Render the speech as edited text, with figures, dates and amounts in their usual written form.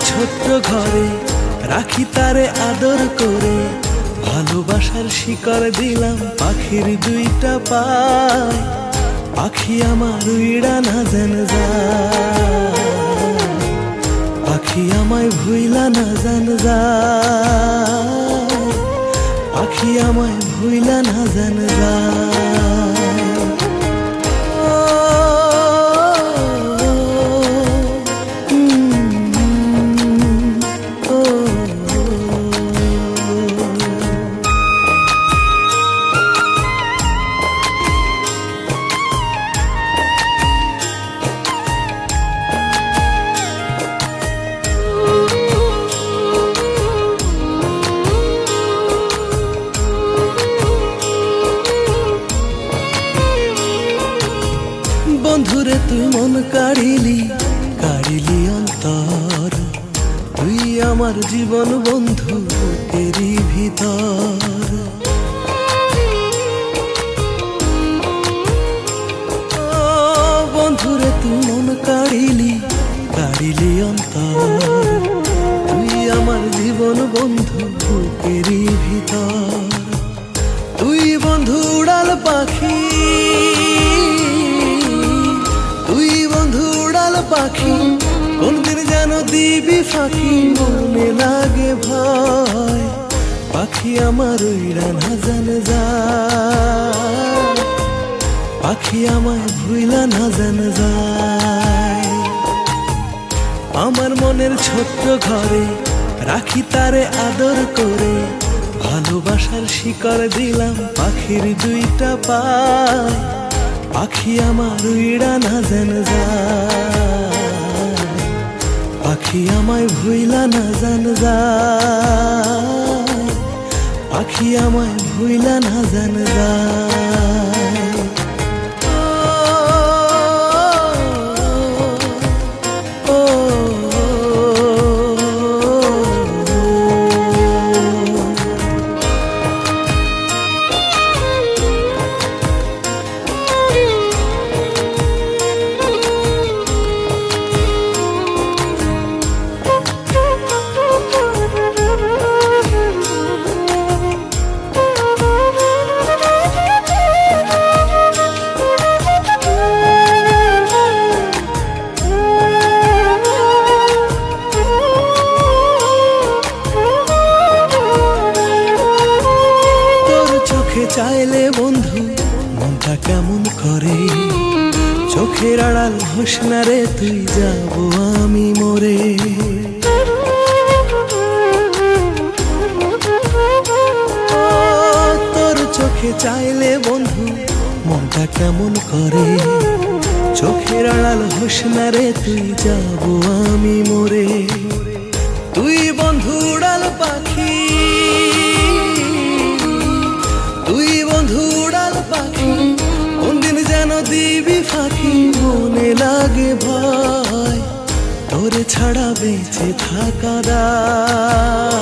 ছোট্ট ঘরে রাখি তারে আদর করে, ভালোবাসার শিকড় দিলাম পাখির দুইটা পায়। পাখি আমার উইড়া না জান যায়, পাখি আমায় ভুইলা না জান যায়, পাখি আমায় ভুইলা না জান যায়। বন্ধুরে তুই মন কাড়িলি, কাড়িলি অন্তর, তুই আমার জীবন বন্ধু তেরি ভিতর। বন্ধুরে তুই মন কাড়িলি, কাড়িলি অন্তর, তুই আমার জীবন বন্ধু তেরি ভিতর। তুই বন্ধু উড়াল পাখি, পাখি কোনদিন যেন দিবি ফাঁকি, মনে লাগে ভয়। পাখি আমার উইড়া না জান যায়, পাখি আমায় ভুইলা না জান যায়। আমার মনের ছোট্ট ঘরে রাখি তারে আদর করে, ভালোবাসার শিকড় দিলাম পাখির দুইটা পায়। পাখি আমার উইড়া না জান যায়, পাখি আমায় ভুইলা না জান যায়, পাখি আমায় ভুইলা না জান যায়। চাইলে বন্ধু মনটা কেমন করে, চোখের আড়াল হোস না রে তুই, যাব আমি মরে। তোর চোখে চাইলে বন্ধু মনটা কেমন করে, চোখের আড়াল হোস না রে তুই, যাব আমি মরে। তুই বন্ধু উড়াল পাখি, তুই বন্ধু উড়াল পাখি, কোনদিন যেন দিবি ফাঁকি, মনে লাগে ভয়। তোরে ছাড়া বেঁচে থাকা দায়।